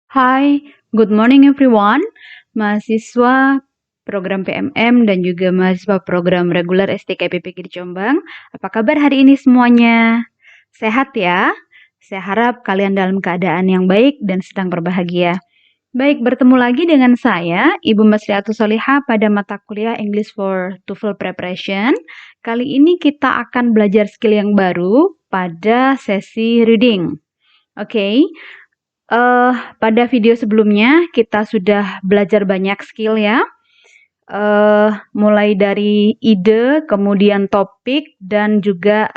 Hai, good morning everyone. Mahasiswa program PMM dan juga mahasiswa program reguler STKPPG di Jombang. Apa kabar hari ini semuanya? Sehat ya? Saya harap kalian dalam keadaan yang baik dan sedang berbahagia. Baik, bertemu lagi dengan saya, Ibu Masriatus Solihah pada mata kuliah English for TOEFL Preparation. Kali ini kita akan belajar skill yang baru pada sesi reading. Oke. Pada video sebelumnya kita sudah belajar banyak skill ya, mulai dari ide, kemudian topik, dan juga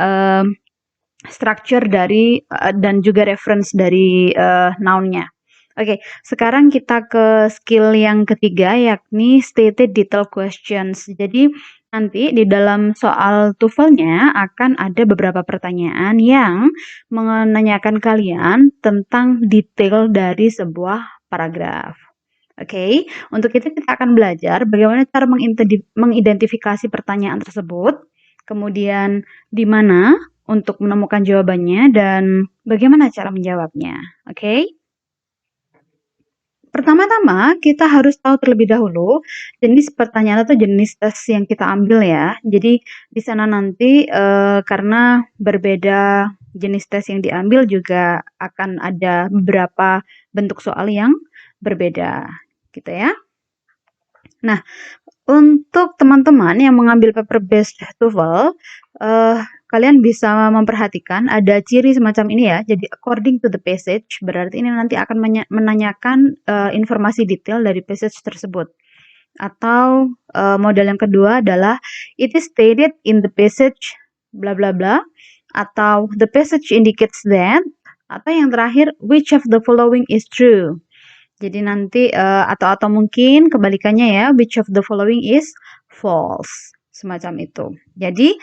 structure dari dan juga reference dari noun-nya. Oke, sekarang kita ke skill yang ketiga yakni stated detailed questions. Jadi nanti di dalam soal TOEFL-nya akan ada beberapa pertanyaan yang menanyakan kalian tentang detail dari sebuah paragraf. Oke, untuk itu kita akan belajar bagaimana cara mengidentifikasi pertanyaan tersebut, kemudian di mana untuk menemukan jawabannya, dan bagaimana cara menjawabnya. Oke? Pertama-tama, kita harus tahu terlebih dahulu jenis pertanyaan atau jenis tes yang kita ambil ya. Jadi di sana nanti karena berbeda jenis tes yang diambil juga akan ada beberapa bentuk soal yang berbeda, gitu ya. Nah, untuk teman-teman yang mengambil paper based TOEFL, kalian bisa memperhatikan ada ciri semacam ini ya. Jadi according to the passage, berarti ini nanti akan menanyakan informasi detail dari passage tersebut. Atau model yang kedua adalah it is stated in the passage bla bla bla, atau the passage indicates that, atau yang terakhir which of the following is true. Jadi nanti atau mungkin kebalikannya ya, which of the following is false, semacam itu. Jadi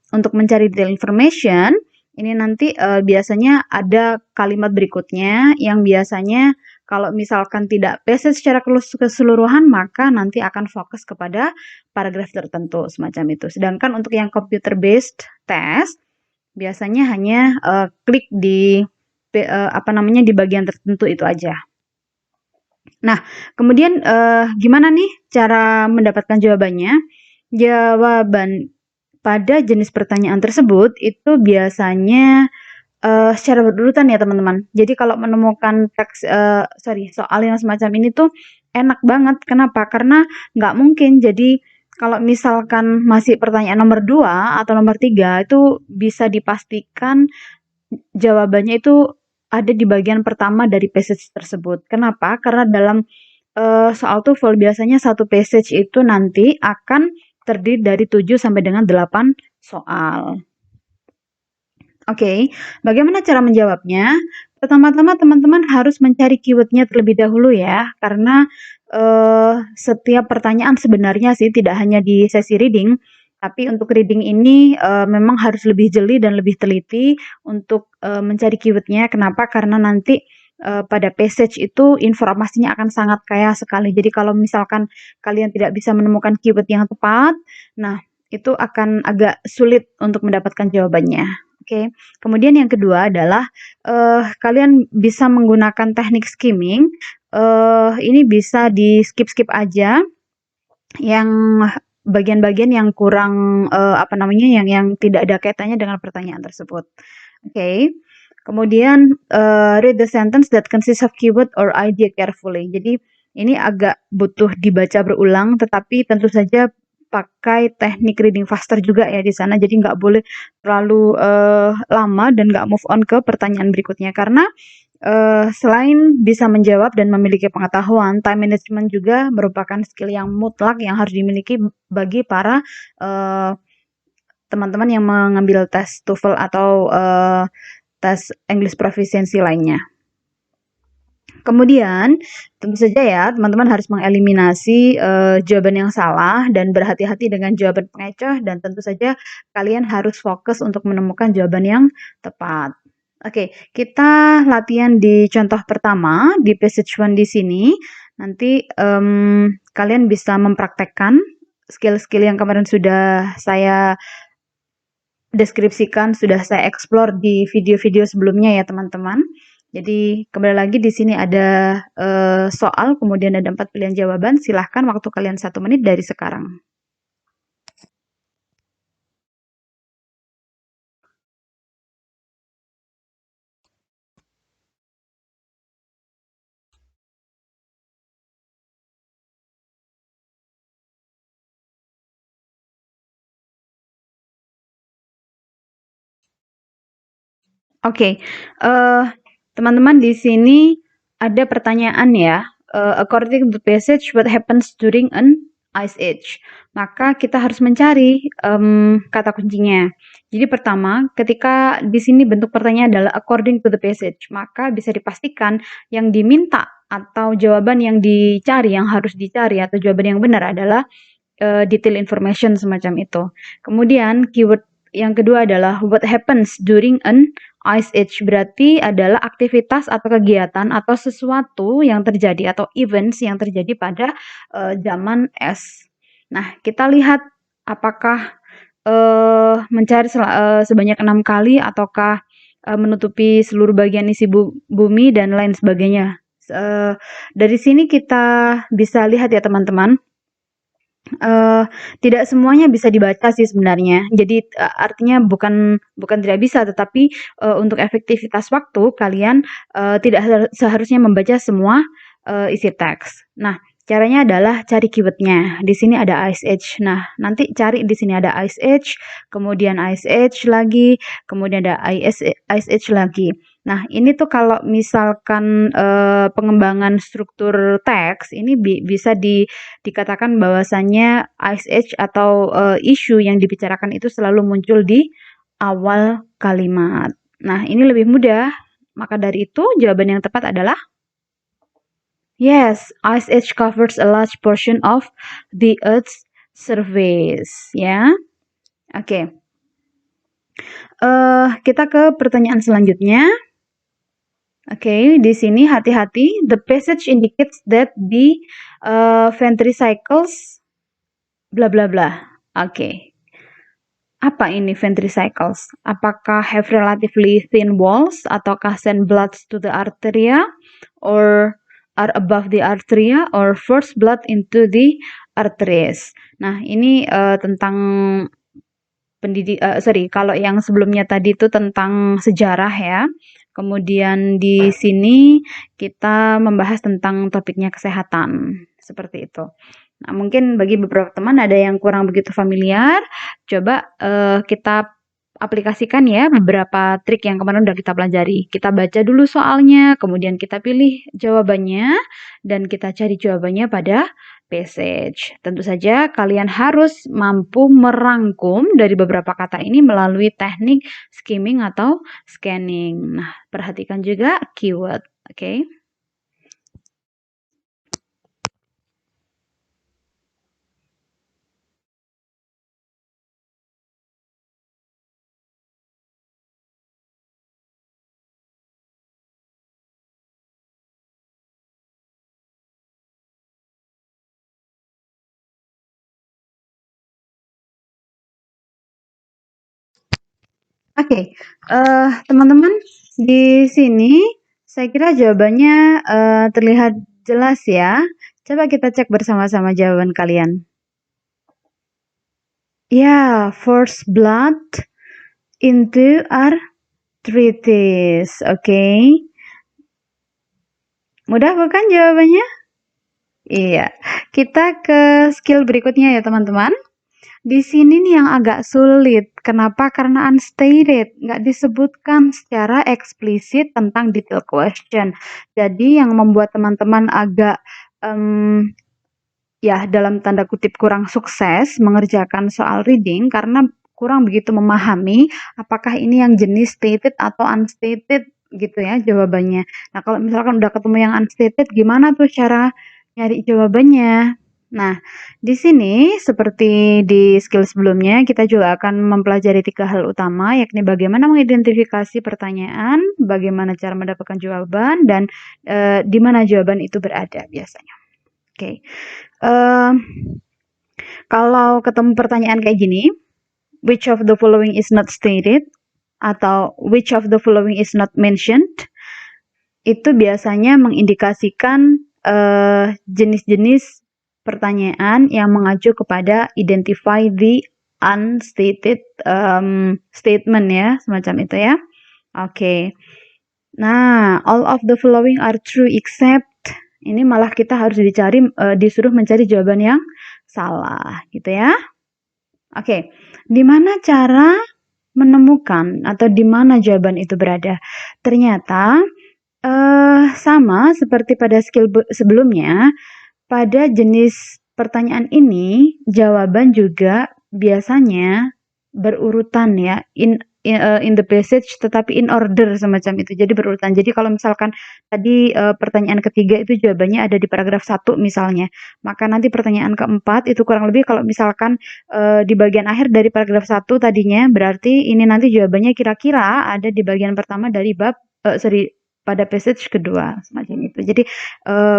untuk mencari detail information ini nanti biasanya ada kalimat berikutnya yang biasanya kalau misalkan tidak passage secara keseluruhan maka nanti akan fokus kepada paragraf tertentu semacam itu. Sedangkan untuk yang computer based test biasanya hanya klik di di bagian tertentu itu aja. Nah, kemudian gimana nih cara mendapatkan jawabannya? Jawaban pada jenis pertanyaan tersebut itu biasanya secara berurutan ya teman-teman. Jadi kalau menemukan soal yang semacam ini tuh enak banget. Kenapa? Karena nggak mungkin. Jadi kalau misalkan masih pertanyaan nomor 2 atau nomor 3 itu bisa dipastikan jawabannya itu ada di bagian pertama dari passage tersebut. Kenapa? Karena dalam soal TOEFL biasanya satu passage itu nanti akan terdiri dari 7 sampai dengan 8 soal. Oke, bagaimana cara menjawabnya? Pertama-tama teman-teman harus mencari keywordnya terlebih dahulu ya, karena setiap pertanyaan sebenarnya sih tidak hanya di sesi reading, tapi untuk reading ini memang harus lebih jeli dan lebih teliti untuk mencari keywordnya. Kenapa? Karena nanti pada passage itu informasinya akan sangat kaya sekali. Jadi kalau misalkan kalian tidak bisa menemukan keyword yang tepat, nah itu akan agak sulit untuk mendapatkan jawabannya. Oke. Kemudian yang kedua adalah kalian bisa menggunakan teknik skimming. Ini bisa di skip-skip aja yang bagian-bagian yang kurang yang tidak ada kaitannya dengan pertanyaan tersebut. Oke. Kemudian read the sentence that consists of keyword or idea carefully. Jadi ini agak butuh dibaca berulang, tetapi tentu saja pakai teknik reading faster juga ya di sana. Jadi nggak boleh terlalu lama dan nggak move on ke pertanyaan berikutnya karena selain bisa menjawab dan memiliki pengetahuan, time management juga merupakan skill yang mutlak yang harus dimiliki bagi para teman-teman yang mengambil tes TOEFL atau tes English Proficiency lainnya. Kemudian, tentu saja ya, teman-teman harus mengeliminasi jawaban yang salah dan berhati-hati dengan jawaban pengecoh, dan tentu saja kalian harus fokus untuk menemukan jawaban yang tepat. Oke, kita latihan di contoh pertama di passage 1 di sini. Nanti kalian bisa mempraktekkan skill-skill yang kemarin sudah saya deskripsikan, sudah saya explore di video-video sebelumnya ya teman-teman. Jadi kembali lagi di sini ada soal, kemudian ada 4 pilihan jawaban. Silahkan waktu kalian 1 menit dari sekarang. Oke, teman-teman di sini ada pertanyaan ya. According to the passage, what happens during an ice age? Maka kita harus mencari kata kuncinya. Jadi pertama, ketika di sini bentuk pertanyaan adalah according to the passage, maka bisa dipastikan yang diminta atau jawaban yang dicari, yang harus dicari atau jawaban yang benar adalah detail information semacam itu. Kemudian keyword yang kedua adalah what happens during an ice age, berarti adalah aktivitas atau kegiatan atau sesuatu yang terjadi atau events yang terjadi pada zaman es. Nah, kita lihat apakah mencari sebanyak 6 kali ataukah menutupi seluruh bagian isi bumi dan lain sebagainya. Dari sini kita bisa lihat ya teman-teman, tidak semuanya bisa dibaca sih sebenarnya. Jadi, artinya bukan tidak bisa, tetapi, untuk efektivitas waktu kalian, tidak seharusnya membaca semua, isi teks. Nah, caranya adalah cari keyword-nya. Di sini ada Ice Age. Nah, nanti cari di sini ada Ice Age, kemudian Ice Age lagi, kemudian ada Ice Age lagi. Nah, ini tuh kalau misalkan, pengembangan struktur teks ini bisa dikatakan bahwasannya Ice Age atau isu yang dibicarakan itu selalu muncul di awal kalimat. Nah, ini lebih mudah. Maka dari itu jawaban yang tepat adalah yes, Ice Age covers a large portion of the Earth's surface, ya. Oke. Kita ke pertanyaan selanjutnya. Oke, di sini hati-hati. The passage indicates that the ventricles bla bla bla. Oke. Apa ini ventricles? Apakah have relatively thin walls ataukah send blood to the arteria or are above the arteria or force blood into the arteries? Nah, ini tentang kalau yang sebelumnya tadi itu tentang sejarah ya. Kemudian di sini kita membahas tentang topiknya kesehatan, seperti itu. Nah, mungkin bagi beberapa teman ada yang kurang begitu familiar, coba kita aplikasikan ya beberapa trik yang kemarin udah kita pelajari. Kita baca dulu soalnya, kemudian kita pilih jawabannya, dan kita cari jawabannya pada passage. Tentu saja kalian harus mampu merangkum dari beberapa kata ini melalui teknik skimming atau scanning. Nah, perhatikan juga keyword, oke? Oke, teman-teman di sini saya kira jawabannya terlihat jelas ya. Coba kita cek bersama-sama jawaban kalian. Ya, force blood into arthritis. Oke. Mudah bukan jawabannya? Iya. Kita ke skill berikutnya ya teman-teman. Di sini nih yang agak sulit. Kenapa? Karena unstated, nggak disebutkan secara eksplisit tentang detail question. Jadi yang membuat teman-teman agak ya dalam tanda kutip kurang sukses mengerjakan soal reading karena kurang begitu memahami apakah ini yang jenis stated atau unstated gitu ya jawabannya. Nah, kalau misalkan udah ketemu yang unstated, gimana tuh cara nyari jawabannya? Nah, di sini seperti di skill sebelumnya, kita juga akan mempelajari 3 hal utama, yakni bagaimana mengidentifikasi pertanyaan, bagaimana cara mendapatkan jawaban, dan di mana jawaban itu berada biasanya. Oke. Kalau ketemu pertanyaan kayak gini, which of the following is not stated, atau which of the following is not mentioned, itu biasanya mengindikasikan jenis-jenis pertanyaan yang mengacu kepada identify the unstated statement ya, semacam itu ya. Oke. Nah, all of the following are true except ini malah kita harus disuruh mencari jawaban yang salah gitu ya. Oke. Di mana cara menemukan atau di mana jawaban itu berada? Ternyata sama seperti pada skill sebelumnya, pada jenis pertanyaan ini jawaban juga biasanya berurutan ya, in the passage tetapi in order semacam itu. Jadi berurutan. Jadi kalau misalkan tadi pertanyaan ketiga itu jawabannya ada di paragraf 1 misalnya, maka nanti pertanyaan keempat itu kurang lebih kalau misalkan di bagian akhir dari paragraf 1 tadinya, berarti ini nanti jawabannya kira-kira ada di bagian pertama dari pada passage kedua semacam itu. Jadi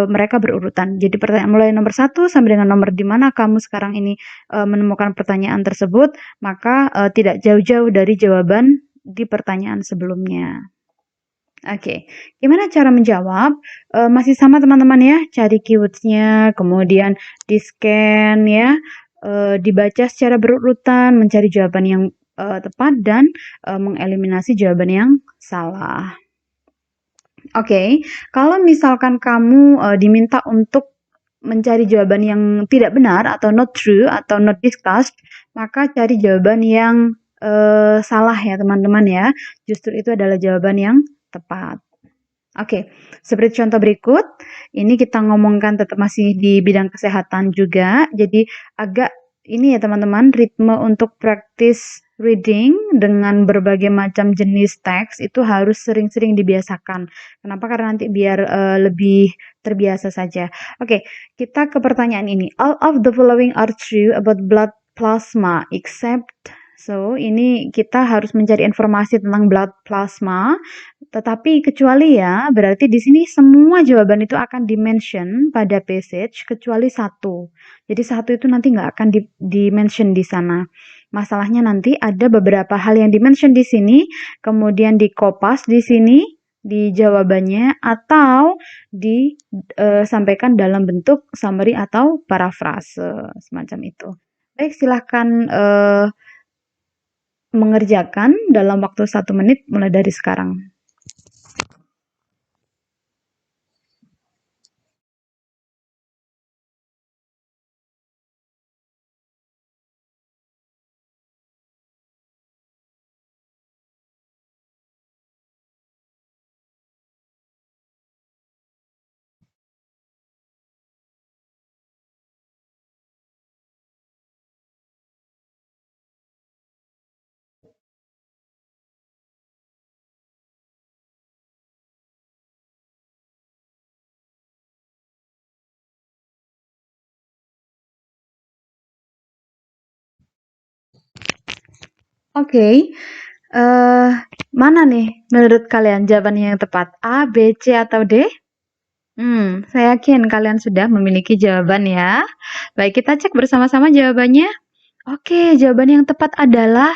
mereka berurutan. Jadi pertanyaan mulai nomor 1 sampai dengan nomor di mana kamu sekarang ini menemukan pertanyaan tersebut, maka tidak jauh-jauh dari jawaban di pertanyaan sebelumnya. Oke, gimana cara menjawab? Masih sama teman-teman ya, cari keywords-nya, kemudian di-scan ya, dibaca secara berurutan, mencari jawaban yang tepat dan mengeliminasi jawaban yang salah. Oke, kalau misalkan kamu diminta untuk mencari jawaban yang tidak benar atau not true atau not discussed, maka cari jawaban yang salah ya teman-teman ya. Justru itu adalah jawaban yang tepat. Oke, seperti contoh berikut, ini kita ngomongkan tetap masih di bidang kesehatan juga. Jadi agak ini ya teman-teman, ritme untuk praktis reading dengan berbagai macam jenis teks itu harus sering-sering dibiasakan. Kenapa? Karena nanti biar lebih terbiasa saja. Oke, kita ke pertanyaan ini. All of the following are true about blood plasma except. So, ini kita harus mencari informasi tentang blood plasma, tetapi kecuali ya, berarti di sini semua jawaban itu akan di-mention pada passage kecuali satu. Jadi satu itu nanti nggak akan di-mention di sana. Masalahnya nanti ada beberapa hal yang di-mention di sini, kemudian di-kopas di sini, di jawabannya, atau disampaikan dalam bentuk summary atau parafrase, semacam itu. Baik, silahkan mengerjakan dalam waktu 1 menit mulai dari sekarang. Oke, mana nih menurut kalian jawabannya yang tepat? A, B, C, atau D? Saya yakin kalian sudah memiliki jawaban ya. Baik, kita cek bersama-sama jawabannya. Oke, jawaban yang tepat adalah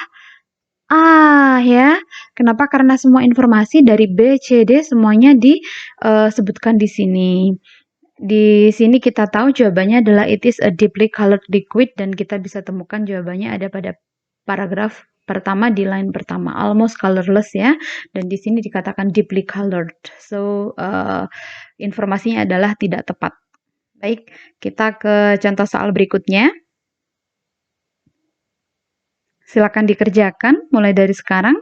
A ya. Kenapa? Karena semua informasi dari B, C, D semuanya disebutkan di sini. Di sini kita tahu jawabannya adalah it is a deeply colored liquid dan kita bisa temukan jawabannya ada pada paragraf pertama di line pertama, almost colorless ya, dan di sini dikatakan deeply colored. So, informasinya adalah tidak tepat. Baik, kita ke contoh soal berikutnya. Silakan dikerjakan mulai dari sekarang.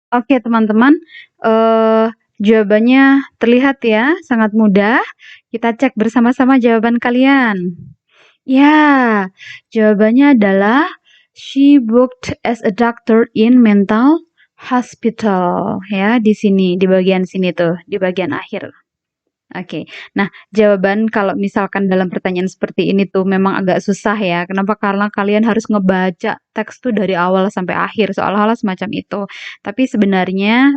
Oke teman-teman, jawabannya terlihat ya, sangat mudah. Kita cek bersama-sama jawaban kalian. Ya, jawabannya adalah she worked as a doctor in mental hospital ya di sini, di bagian sini tuh, di bagian akhir. Oke. Nah, jawaban kalau misalkan dalam pertanyaan seperti ini tuh memang agak susah ya. Kenapa? Karena kalian harus ngebaca teks tuh dari awal sampai akhir, seolah-olah semacam itu. Tapi sebenarnya,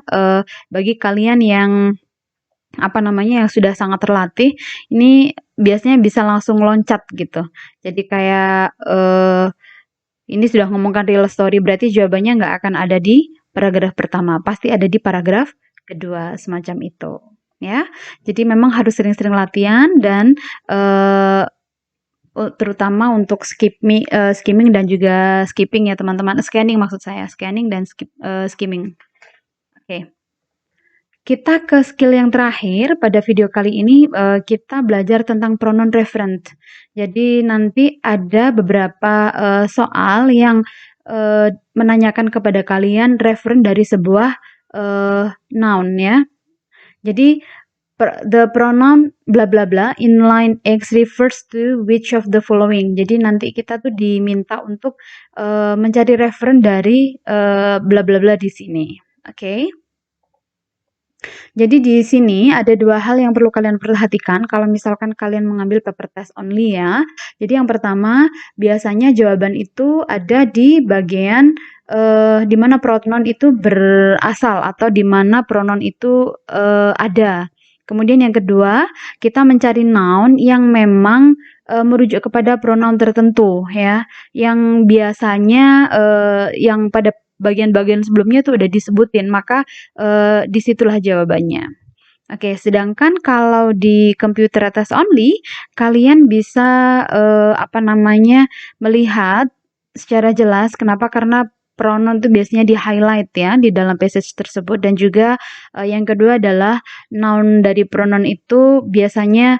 bagi kalian yang, apa namanya, yang sudah sangat terlatih, ini biasanya bisa langsung loncat gitu. Jadi kayak, ini sudah ngomongkan real story, berarti jawabannya nggak akan ada di paragraf pertama, pasti ada di paragraf kedua, semacam itu, ya. Jadi memang harus sering-sering latihan dan, terutama untuk skimming dan juga skipping ya teman-teman, scanning maksud saya, scanning dan skimming. Oke. Kita ke skill yang terakhir pada video kali ini, kita belajar tentang pronoun referent. Jadi nanti ada beberapa, soal yang, menanyakan kepada kalian referen dari sebuah, noun ya. Jadi the pronoun bla bla bla in line X refers to which of the following. Jadi nanti kita tuh diminta untuk, mencari referen dari, bla bla bla di sini, oke? Jadi di sini ada dua hal yang perlu kalian perhatikan kalau misalkan kalian mengambil paper test only ya. Jadi yang pertama, biasanya jawaban itu ada di bagian di mana pronoun itu berasal atau di mana pronoun itu ada. Kemudian yang kedua, kita mencari noun yang memang merujuk kepada pronoun tertentu ya, yang biasanya yang pada bagian-bagian sebelumnya tuh udah disebutin, maka disitulah jawabannya. Oke, sedangkan kalau di computer test only, kalian bisa apa namanya melihat secara jelas. Kenapa? Karena pronoun itu biasanya di highlight ya di dalam passage tersebut dan juga yang kedua adalah noun dari pronoun itu biasanya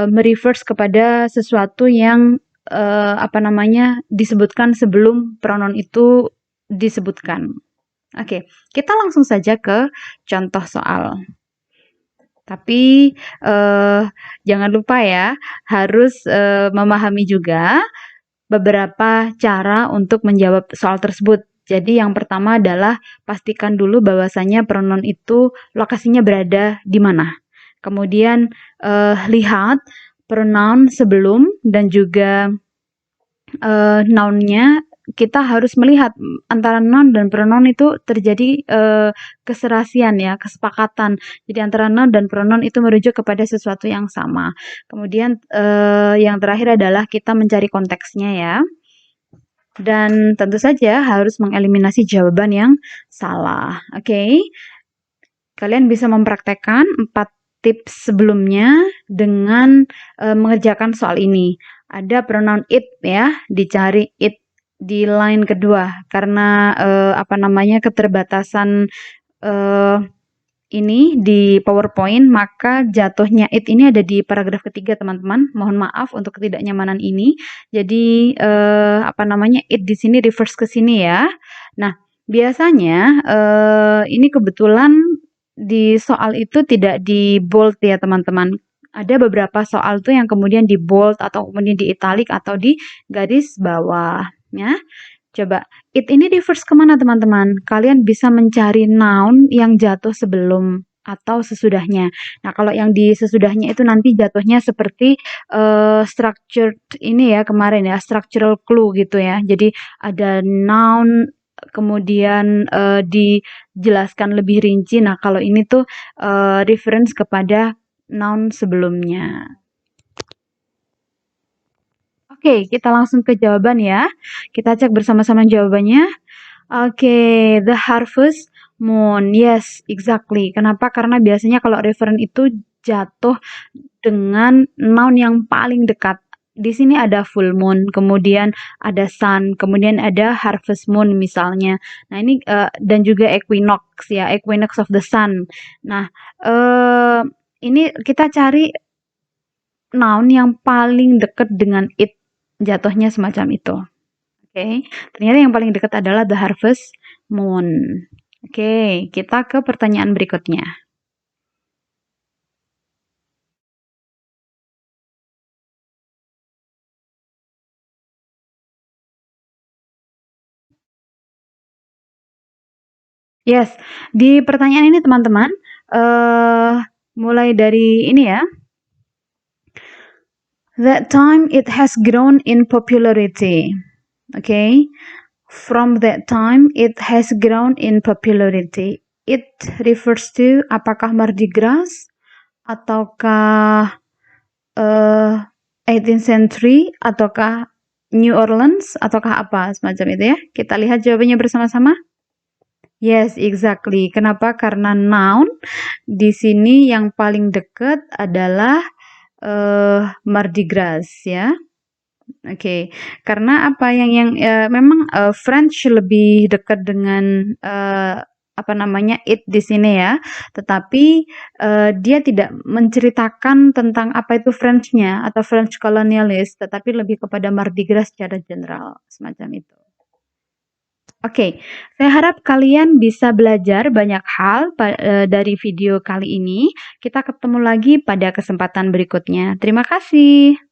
mereverse kepada sesuatu yang apa namanya disebutkan sebelum pronoun itu disebutkan. Oke, kita langsung saja ke contoh soal. Tapi jangan lupa ya, harus memahami juga beberapa cara untuk menjawab soal tersebut. Jadi yang pertama adalah pastikan dulu bahwasanya pronoun itu lokasinya berada di mana. Kemudian lihat pronoun sebelum dan juga noun-nya. Kita harus melihat antara noun dan pronoun itu terjadi keserasian ya, kesepakatan. Jadi antara noun dan pronoun itu merujuk kepada sesuatu yang sama. Kemudian yang terakhir adalah kita mencari konteksnya ya. Dan tentu saja harus mengeliminasi jawaban yang salah. Oke. Kalian bisa mempraktekkan 4 tips sebelumnya dengan mengerjakan soal ini. Ada pronoun it ya, dicari it di line kedua karena apa namanya keterbatasan ini di PowerPoint, maka jatuhnya it ini ada di paragraf ketiga teman-teman. Mohon maaf untuk ketidaknyamanan ini. Jadi apa namanya it di sini reverse ke sini ya. Nah, biasanya ini kebetulan di soal itu tidak di bold ya teman-teman. Ada beberapa soal tuh yang kemudian di bold atau kemudian di italic atau di garis bawah ya. Coba, it ini reverse kemana teman-teman? Kalian bisa mencari noun yang jatuh sebelum atau sesudahnya. Nah, kalau yang di sesudahnya itu nanti jatuhnya seperti structured ini ya kemarin ya, structural clue gitu ya. Jadi ada noun kemudian dijelaskan lebih rinci. Nah, kalau ini tuh reference kepada noun sebelumnya. Oke, kita langsung ke jawaban ya. Kita cek bersama-sama jawabannya. Oke, the harvest moon. Yes, exactly. Kenapa? Karena biasanya kalau referen itu jatuh dengan noun yang paling dekat. Di sini ada full moon, kemudian ada sun, kemudian ada harvest moon misalnya. Nah, ini dan juga equinox ya, equinox of the sun. Nah, ini kita cari noun yang paling dekat dengan it. Jatuhnya semacam itu. Oke, ternyata yang paling dekat adalah the harvest moon. Oke, kita ke pertanyaan berikutnya. Yes, di pertanyaan ini teman-teman, mulai dari ini ya. That time it has grown in popularity. Okay? From that time it has grown in popularity. It refers to apakah Mardi Gras ataukah 18th century ataukah New Orleans ataukah apa semacam itu ya. Kita lihat jawabannya bersama-sama. Yes, exactly. Kenapa? Karena noun di sini yang paling dekat adalah Mardi Gras ya. Oke, karena apa yang memang French lebih dekat dengan apa namanya it di sini ya, tetapi dia tidak menceritakan tentang apa itu French-nya atau French colonialist, tetapi lebih kepada Mardi Gras secara general semacam itu. Oke, saya harap kalian bisa belajar banyak hal dari video kali ini. Kita ketemu lagi pada kesempatan berikutnya. Terima kasih.